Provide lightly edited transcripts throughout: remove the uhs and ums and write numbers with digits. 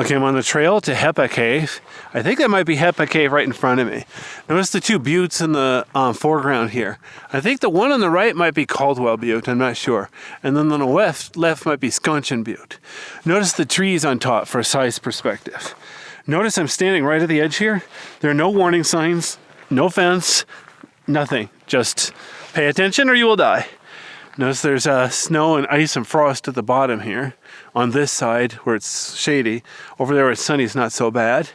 Okay, I'm on the trail to Heppe Cave. I think that might be Heppe Cave right in front of me. Notice the two buttes in the foreground here. I think the one on the right might be Caldwell Butte, I'm not sure. And then on the left might be Sconchen Butte. Notice the trees on top for a size perspective. Notice I'm standing right at the edge here. There are no warning signs, no fence, nothing. Just pay attention or you will die. Notice there's snow and ice and frost at the bottom here. On this side where it's shady. Over there where it's sunny, it's not so bad.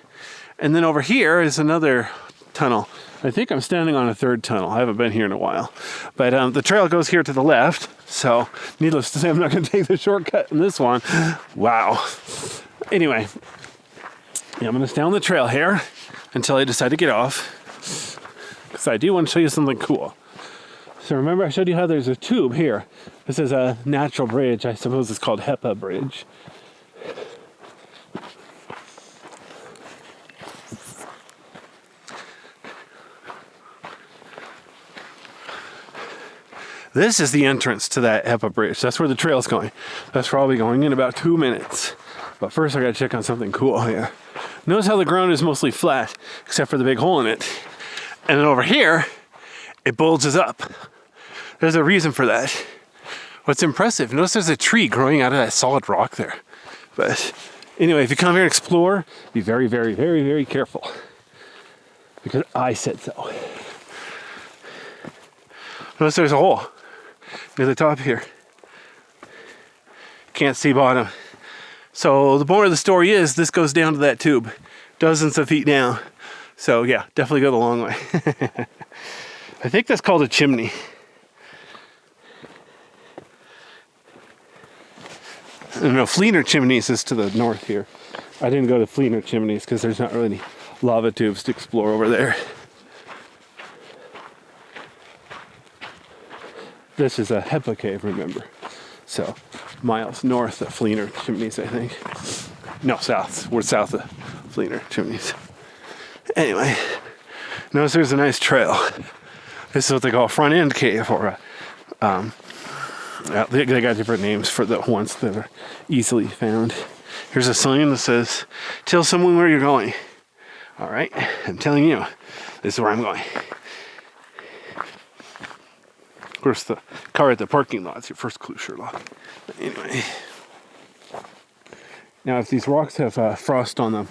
And then over here is another tunnel. I think I'm standing on a third tunnel. I haven't been here in a while. But the trail goes here to the left. So needless to say, I'm not going to take the shortcut in this one. Wow. Anyway, yeah, I'm going to stay on the trail here until I decide to get off. Because I do want to show you something cool. So remember I showed you how there's a tube here. This is a natural bridge. I suppose it's called Heppe Bridge. This is the entrance to that Heppe Bridge. That's where the trail's going. That's where I'll be going in about 2 minutes. But first I gotta check on something cool here. Notice how the ground is mostly flat, except for the big hole in it. And then over here, it bulges up. There's a reason for that. What's impressive, notice there's a tree growing out of that solid rock there. But anyway, if you come here and explore, be very, very, very, very careful. Because I said so. Notice there's a hole near the top here. Can't see bottom. So the moral of the story is this goes down to that tube. Dozens of feet down. So yeah, definitely go the long way. I think that's called a chimney. I don't know, Fleener Chimneys is to the north here. I didn't go to Fleener Chimneys because there's not really any lava tubes to explore over there. This is a Heppe Cave, remember. So, miles north of Fleener Chimneys, I think. No, south. We're south of Fleener Chimneys. Anyway, notice there's a nice trail. This is what they call a front end cave, or they got different names for the ones that are easily found. Here's a sign that says, tell someone where you're going. All right, I'm telling you, this is where I'm going. Of course, the car at the parking lot is your first clue, Sherlock. But anyway. Now, if these rocks have frost on them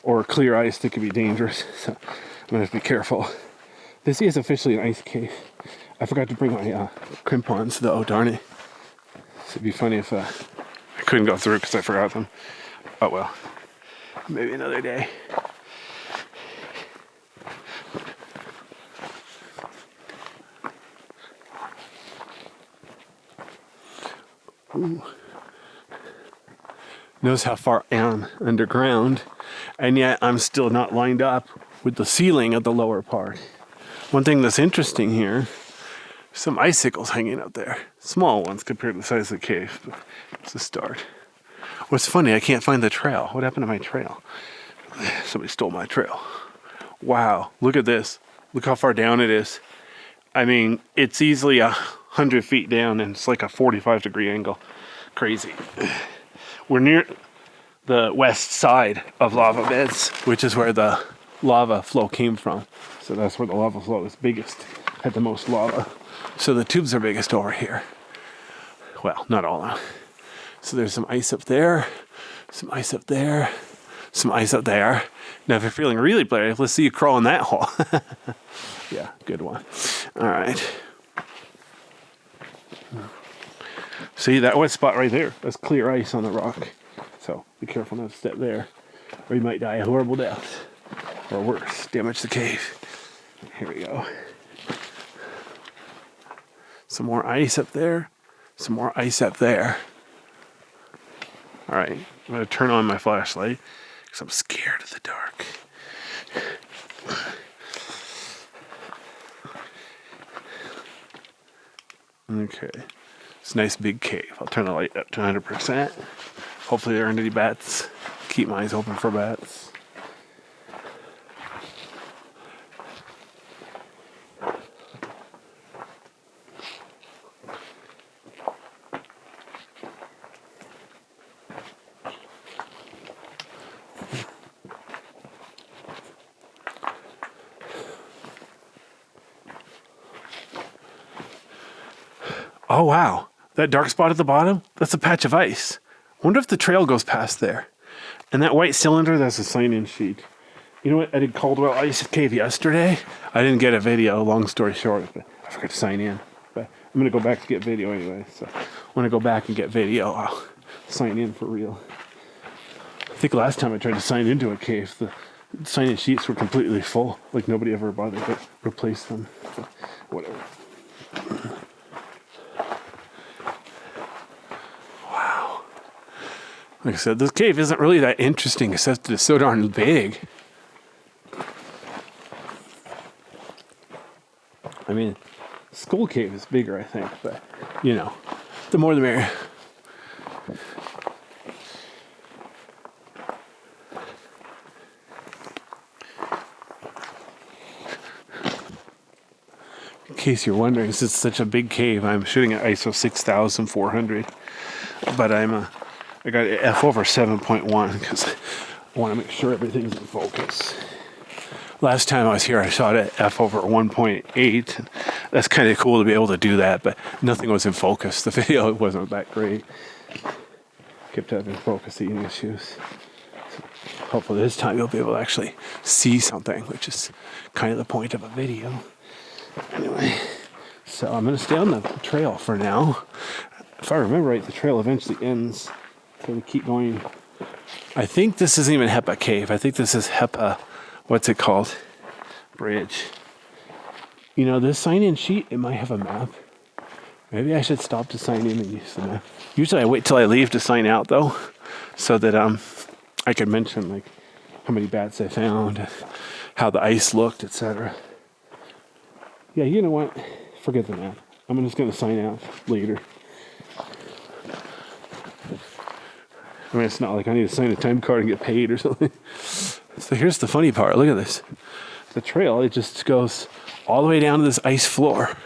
or clear ice, they could be dangerous. So I'm going to have to be careful. This is officially an ice cave. I forgot to bring my crampons, though, darn it. So it'd be funny if I couldn't go through because I forgot them. Oh well, maybe another day. Ooh. Notice how far I am underground, and yet I'm still not lined up with the ceiling of the lower part. One thing that's interesting here, some icicles hanging out there. Small ones compared to the size of the cave, but it's a start. What's funny, I can't find the trail. What happened to my trail? Somebody stole my trail. Wow, look at this. Look how far down it is. I mean, it's easily 100 feet down, and it's like a 45-degree angle. Crazy. We're near the west side of lava beds, which is where the lava flow came from. So that's where the lava flow is biggest, had the most lava. So the tubes are biggest over here. Well, not all of them. So there's some ice up there, some ice up there, some ice up there. Now if you're feeling really brave, let's see you crawl in that hole. Yeah, good one. All right. See that wet spot right there? That's clear ice on the rock. So be careful not to step there, or you might die a horrible death. Or worse, damage the cave. Here we go. Some more ice up there. Some more ice up there. All right, I'm going to turn on my flashlight because I'm scared of the dark. Okay, it's a nice big cave. I'll turn the light up to 100%. Hopefully there aren't any bats. Keep my eyes open for bats. Oh, wow. That dark spot at the bottom, that's a patch of ice. I wonder if the trail goes past there. And that white cylinder, that's a sign-in sheet. You know what? I did Caldwell Ice Cave yesterday. I didn't get a video, long story short, but I forgot to sign in. But I'm going to go back to get video anyway. So when I go back and get video, I'll sign in for real. I think last time I tried to sign into a cave, the sign-in sheets were completely full. Like nobody ever bothered to replace them. So, whatever. Wow. Like I said, this cave isn't really that interesting except that it's so darn big. I mean, Skull Cave is bigger, I think, but, you know, the more the merrier. In case you're wondering, since it's such a big cave, I'm shooting at ISO 6400, but I got it f over 7.1 because I want to make sure everything's in focus. Last time I was here, I shot at f over 1.8. That's kind of cool to be able to do that, but nothing was in focus. The video wasn't that great. Kept having focusing issues. So hopefully this time you'll be able to actually see something, which is kind of the point of a video. Anyway, so I'm going to stay on the trail for now. If I remember right, the trail eventually ends. So we keep going. I think this isn't even Heppe Cave. I think this is Heppe, what's it called? Bridge. You know, this sign-in sheet, it might have a map. Maybe I should stop to sign in and use the map. Usually I wait till I leave to sign out, though, so that I could mention, like, how many bats I found, how the ice looked, etc. Yeah, you know what? Forget the map. I'm just going to sign out later. I mean, it's not like I need to sign a time card and get paid or something. So here's the funny part. Look at this. The trail, it just goes all the way down to this ice floor.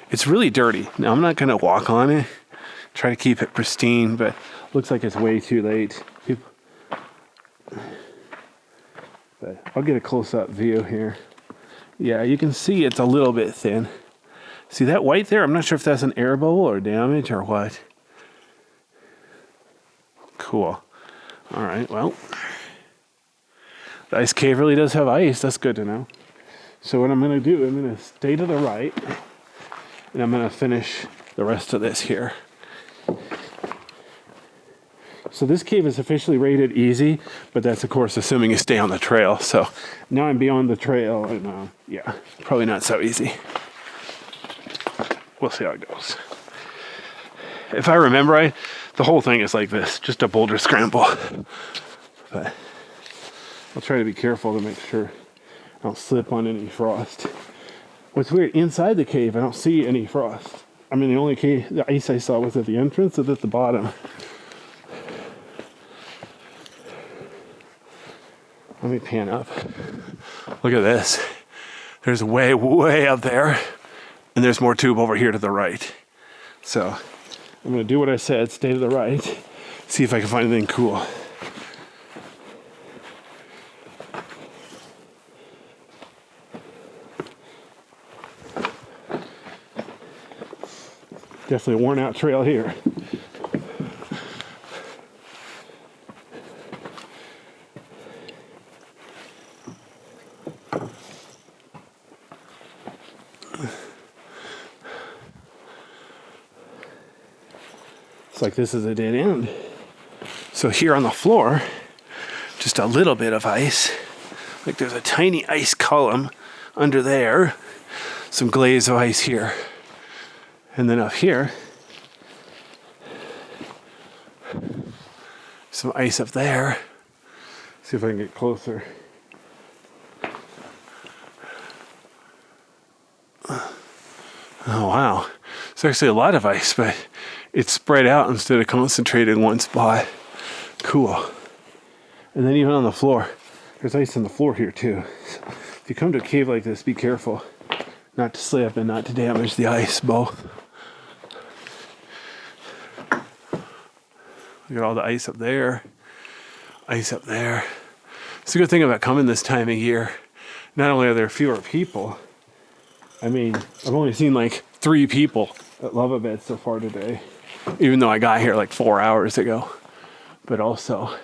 It's really dirty. Now, I'm not going to walk on it. Try to keep it pristine, but looks like it's way too late. But I'll get a close-up view here. Yeah, you can see it's a little bit thin. See that white there? I'm not sure if that's an air bubble or damage or what. Cool. All right, well, the ice cave really does have ice. That's good to know. So what I'm going to do, I'm going to stay to the right, and I'm going to finish the rest of this here. So this cave is officially rated easy, but that's, of course, assuming you stay on the trail. So now I'm beyond the trail, and yeah, probably not so easy. We'll see how it goes. If I remember right, the whole thing is like this, just a boulder scramble. But I'll try to be careful to make sure I don't slip on any frost. What's weird, inside the cave, I don't see any frost. I mean, the ice I saw was at the entrance and at the bottom. Let me pan up. Look at this. There's way, way up there, and there's more tube over here to the right. So I'm going to do what I said, stay to the right, see if I can find anything cool. Definitely a worn out trail here. It's like this is a dead end. So here on the floor, just a little bit of ice. Like there's a tiny ice column under there. Some glaze of ice here. And then up here, some ice up there. See if I can get closer. Oh, wow. It's actually a lot of ice, but it's spread out instead of concentrated in one spot. Cool. And then even on the floor, there's ice on the floor here too. So if you come to a cave like this, be careful not to slip and not to damage the ice, both. Look at all the ice up there, ice up there. It's a good thing about coming this time of year. Not only are there fewer people, I mean, I've only seen like 3 people lava bed so far today, even though I got here like 4 hours ago. But also,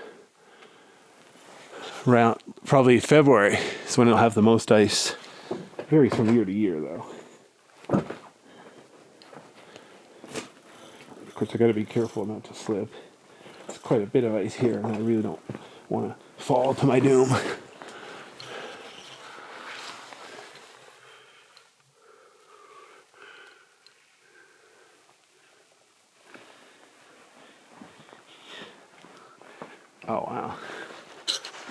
around probably February is when it'll have the most ice. Varies from year to year, though. Of course, I got to be careful not to slip. There's quite a bit of ice here, and I really don't want to fall to my doom. Oh, wow.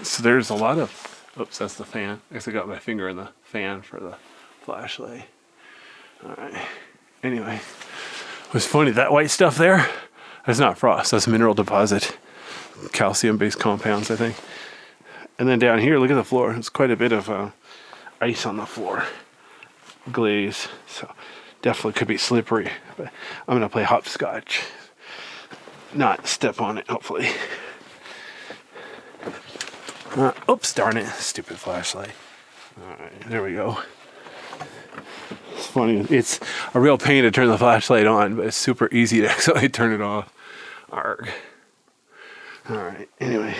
So there's a lot of... Oops, that's the fan. I guess I got my finger in the fan for the flashlight. All right. Anyway, it was funny. That white stuff there, that's not frost. That's mineral deposit. Calcium-based compounds, I think. And then down here, look at the floor. There's quite a bit of ice on the floor. Glaze. So definitely could be slippery. But I'm going to play hopscotch. Not step on it, hopefully. Oops, darn it. Stupid flashlight. Alright, there we go. It's funny. It's a real pain to turn the flashlight on, but it's super easy to actually turn it off. Arg. Alright, anyway.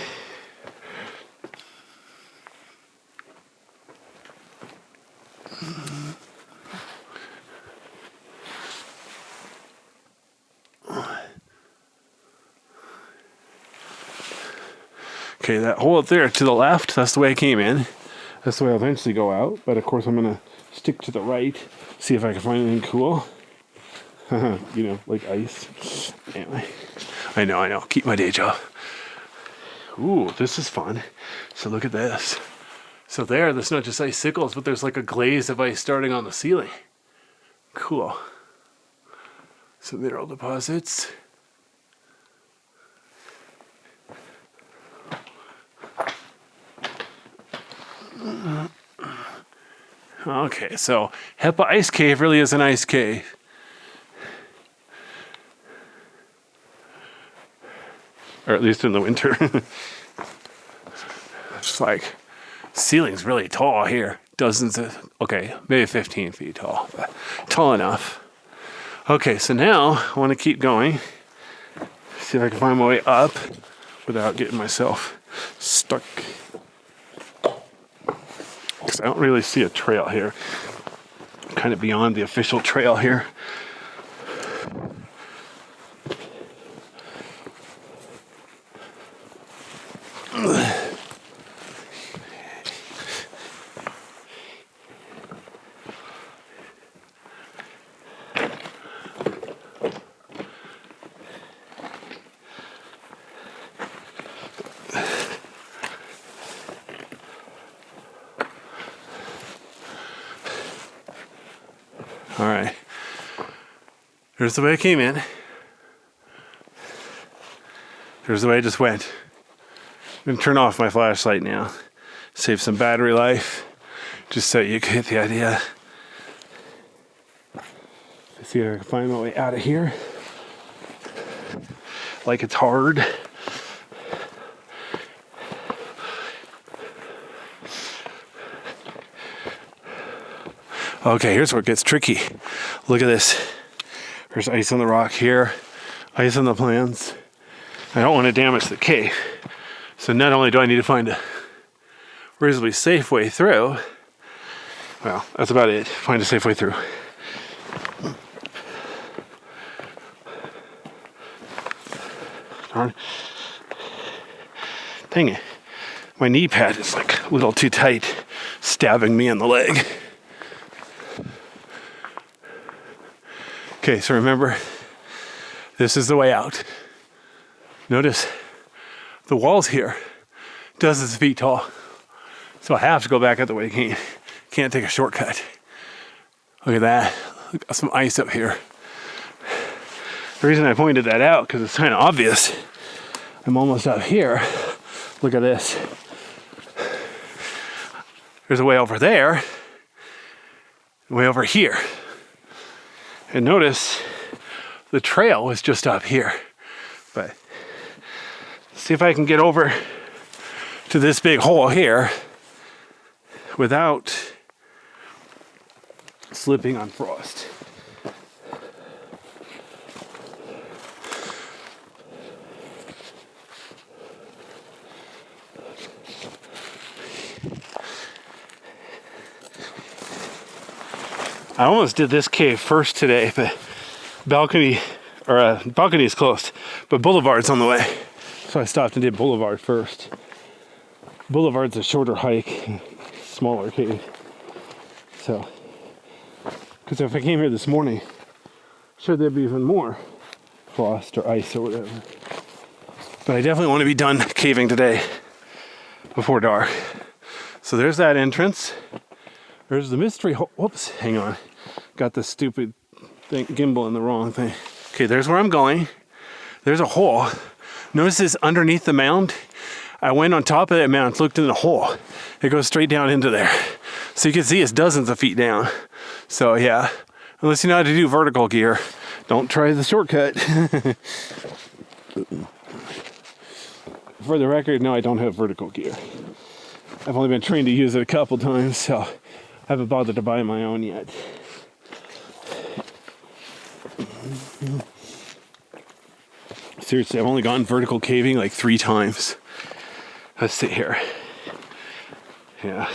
Okay, that hole up there to the left, that's the way I came in. That's the way I'll eventually go out. But of course I'm going to stick to the right, see if I can find anything cool. You know, like ice. Anyway, I know. Keep my day job. Ooh, this is fun. So look at this. So there's not just icicles, but there's like a glaze of ice starting on the ceiling. Cool. Some mineral deposits. Okay, so Heppe Ice Cave really is an ice cave. Or at least in the winter. It's like, ceiling's really tall here. Dozens of, okay, maybe 15 feet tall, but tall enough. Okay, so now I want to keep going. See if I can find my way up without getting myself stuck. Because I don't really see a trail here. I'm kind of beyond the official trail here. All right. Here's the way I came in. Here's the way I just went. I'm going to turn off my flashlight now. Save some battery life. Just so you get the idea. Let's see if I can find my way out of here. Like it's hard. Okay, here's where it gets tricky. Look at this. There's ice on the rock here, ice on the plans. I don't want to damage the cave. So not only do I need to find a reasonably safe way through, well, that's about it. Find a safe way through. Darn. Dang it. My knee pad is like a little too tight, stabbing me in the leg. Okay, so remember, this is the way out. Notice the walls here, dozens of feet tall. So I have to go back out the way I came. Can't take a shortcut. Look at that. Look at some ice up here. The reason I pointed that out, because it's kind of obvious. I'm almost up here. Look at this. There's a way over there, way over here. And notice the trail was just up here. But see if I can get over to this big hole here without slipping on frost. I almost did this cave first today, but balcony is closed, but Boulevard's on the way. So I stopped and did Boulevard first. Boulevard's a shorter hike, smaller cave. So, because if I came here this morning, sure there'd be even more frost or ice or whatever. But I definitely want to be done caving today before dark. So there's that entrance. There's the mystery hole. Whoops, hang on. Got the stupid thing, gimbal in the wrong thing. Okay, there's where I'm going. There's a hole. Notice this underneath the mound. I went on top of that mound, looked in the hole. It goes straight down into there. So you can see it's dozens of feet down. So yeah, unless you know how to do vertical gear, don't try the shortcut. For the record, no, I don't have vertical gear. I've only been trained to use it a couple times, so I haven't bothered to buy my own yet. Seriously, I've only gone vertical caving like 3 times. Let's sit here. Yeah.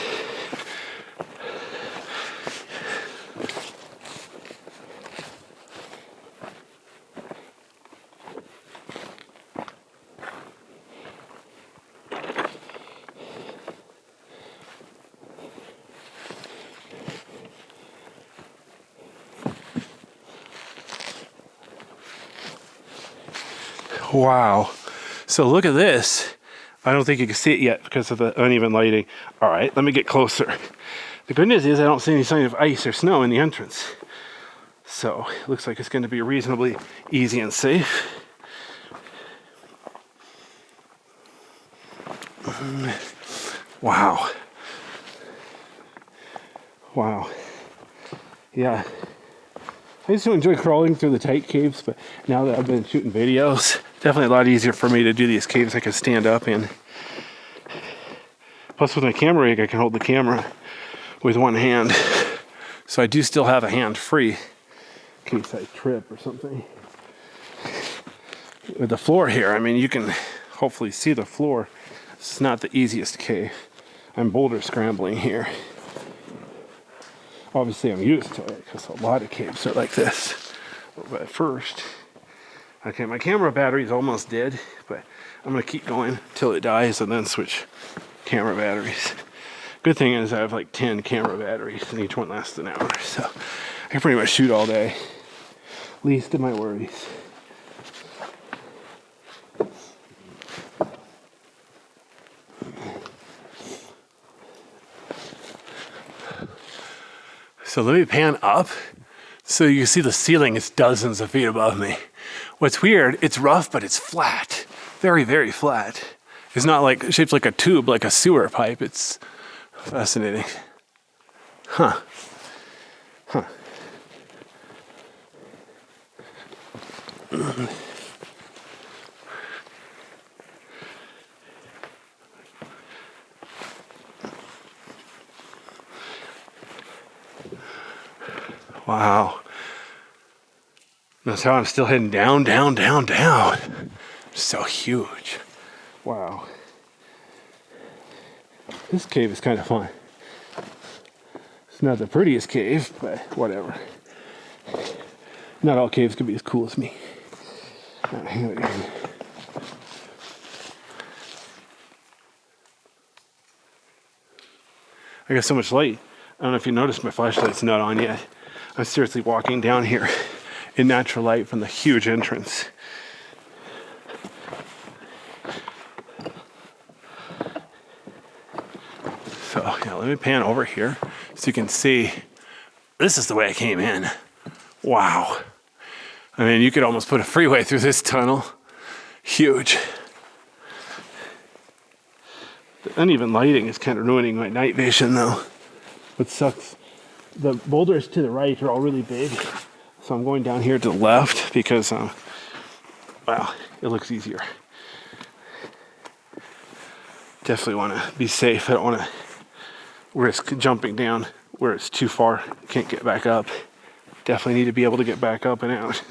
Wow. So look at this. I don't think you can see it yet because of the uneven lighting. All right, let me get closer. The good news is I don't see any sign of ice or snow in the entrance. So it looks like it's going to be reasonably easy and safe. Wow. Wow. Yeah. I used to enjoy crawling through the tight caves, but now that I've been shooting videos, definitely a lot easier for me to do these caves I can stand up in. Plus with my camera rig, I can hold the camera with one hand. So I do still have a hand free in case I trip or something. With the floor here, I mean, you can hopefully see the floor. It's not the easiest cave. I'm boulder scrambling here. Obviously, I'm used to it because a lot of caves are like this. But first, okay, my camera battery's almost dead, but I'm going to keep going till it dies and then switch camera batteries. Good thing is I have like 10 camera batteries and each one lasts an hour, so I can pretty much shoot all day. Least of my worries. So let me pan up so you can see the ceiling is dozens of feet above me. What's weird, it's rough, but it's flat. Very, very flat. It's not like shaped like a tube, like a sewer pipe. It's fascinating. Huh. Huh. Wow. Notice how I'm still heading down, down, down, down. So huge. Wow. This cave is kind of fun. It's not the prettiest cave, but whatever. Not all caves can be as cool as me. All right, here we go. I got so much light. I don't know if you noticed my flashlight's not on yet. I'm seriously walking down here in natural light from the huge entrance. So yeah, let me pan over here so you can see. This is the way I came in. Wow. I mean, you could almost put a freeway through this tunnel. Huge. The uneven lighting is kind of ruining my night vision though. What sucks, the boulders to the right are all really big. So I'm going down here to the left because, well, it looks easier. Definitely want to be safe. I don't want to risk jumping down where it's too far. Can't get back up. Definitely need to be able to get back up and out.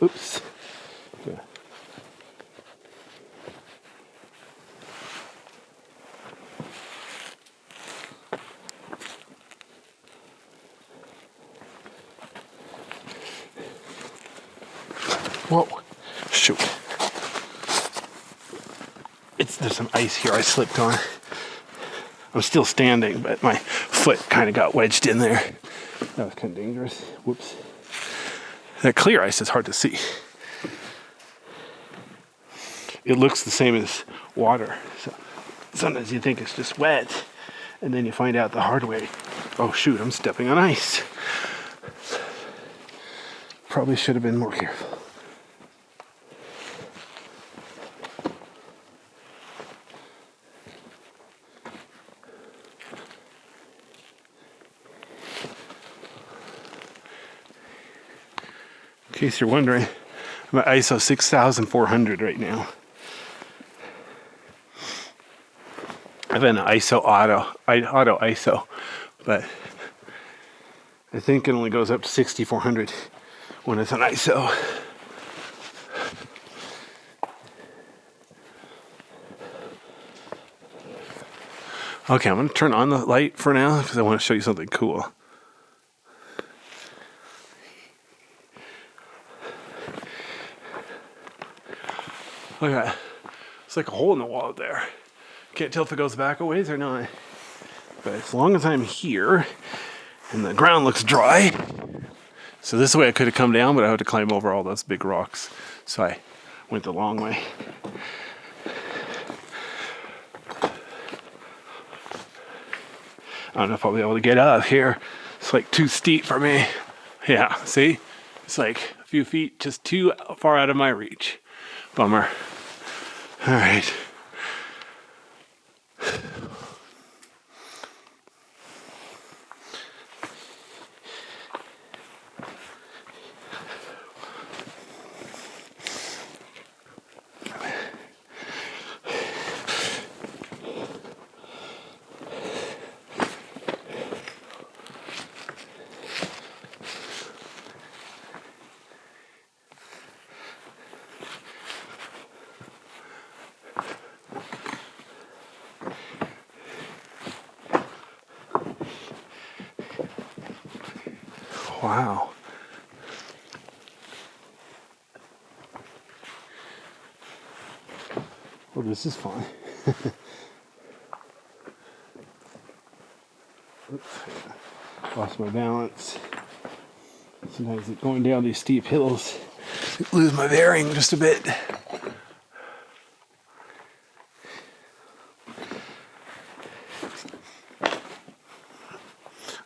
Oops. Yeah. Whoa. Shoot. There's some ice here I slipped on. I'm still standing, but my foot kind of got wedged in there. That was kind of dangerous. Whoops. That clear ice is hard to see. It looks the same as water. So sometimes you think it's just wet, and then you find out the hard way. Oh shoot, I'm stepping on ice. Probably should have been more careful. In case you're wondering, I'm at ISO 6400 right now. I've been an ISO auto ISO, but I think it only goes up to 6400 when it's an ISO. Okay, I'm going to turn on the light for now because I want to show you something cool. Look at that. It's like a hole in the wall up there. Can't tell if it goes back a ways or not. But as long as I'm here and the ground looks dry, so this way I could have come down, but I had to climb over all those big rocks. So I went the long way. I don't know if I'll be able to get up here. It's like too steep for me. Yeah, see? It's like a few feet just too far out of my reach. Bummer. All right. Wow. Well, this is fun. Oops, lost my balance. Sometimes going down these steep hills, I lose my bearing just a bit.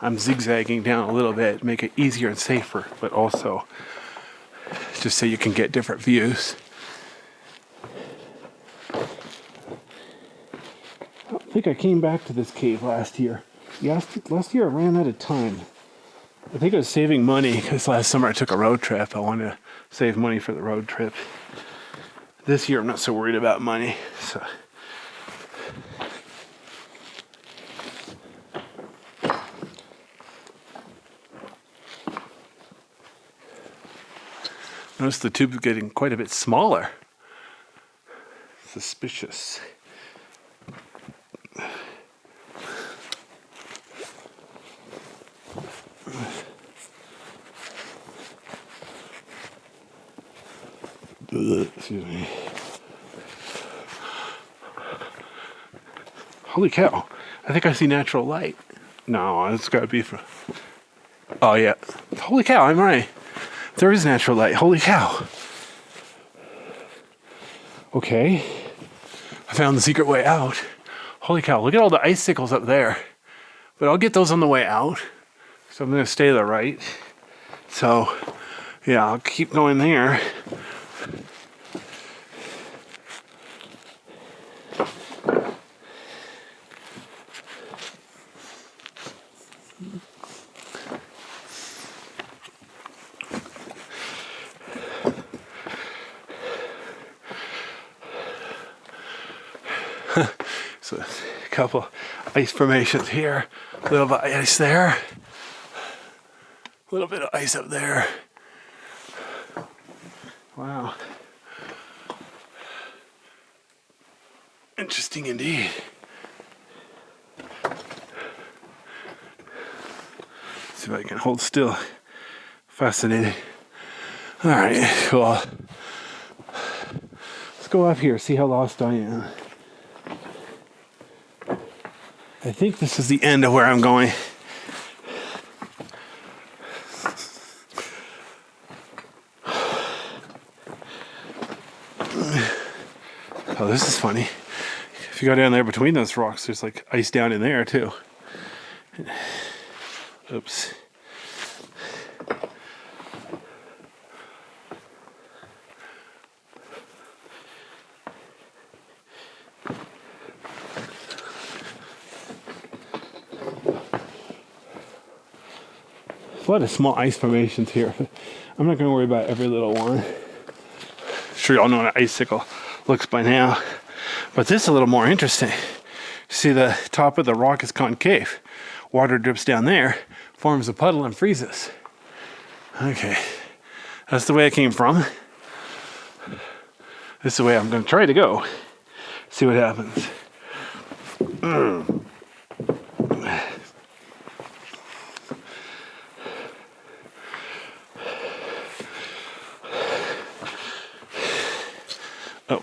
I'm zigzagging down a little bit to make it easier and safer, but also just so you can get different views. I don't think I came back to this cave last year. Last year I ran out of time. I think I was saving money because last summer I took a road trip. I wanted to save money for the road trip. This year I'm not so worried about money. So. Notice the tube is getting quite a bit smaller. Suspicious. Excuse me. Holy cow. I think I see natural light. No, it's got to be for... Oh, yeah. Holy cow, I'm right. There is natural light. Holy cow. Okay. I found the secret way out. Holy cow, look at all the icicles up there. But I'll get those on the way out. So I'm going to stay to the right. So, yeah, I'll keep going there. So a couple ice formations here, a little bit of ice there, a little bit of ice up there. Wow. Interesting indeed. See if I can hold still. Fascinating. All right, cool. Let's go up here, see how lost I am. I think this is the end of where I'm going. Oh, this is funny. If you go down there between those rocks, there's like ice down in there too. Oops. A lot of small ice formations here. I'm not going to worry about every little one. Sure, y'all know what an icicle looks by now, but this is a little more interesting. See, the top of the rock is concave. Water drips down there, forms a puddle, and freezes. Okay, that's the way I came from. This is the way I'm going to try to go. See what happens. Oh,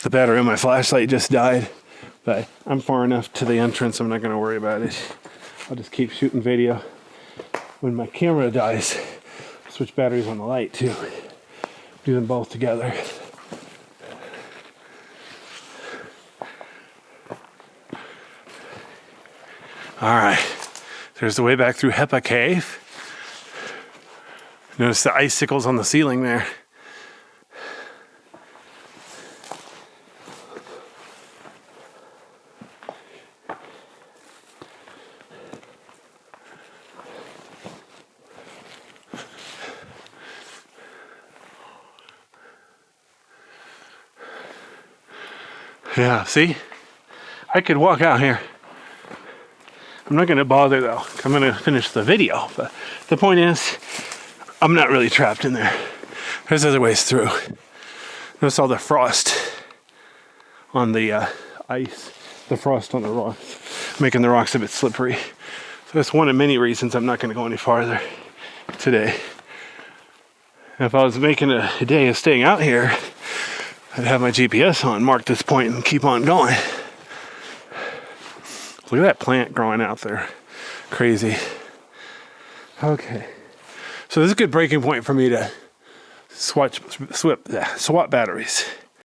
the battery on my flashlight just died, but I'm far enough to the entrance, I'm not going to worry about it. I'll just keep shooting video. When my camera dies, switch batteries on the light too. Do them both together. All right, there's the way back through Heppe Cave. Notice the icicles on the ceiling there. Yeah, see? I could walk out here. I'm not going to bother though. I'm going to finish the video. But the point is, I'm not really trapped in there. There's other ways through. Notice all the frost on the ice, the frost on the rocks, making the rocks a bit slippery. So that's one of many reasons I'm not going to go any farther today. If I was making a day of staying out here, I'd have my GPS on, mark this point, and keep on going. Look at that plant growing out there. Crazy. Okay. So this is a good breaking point for me to swap batteries.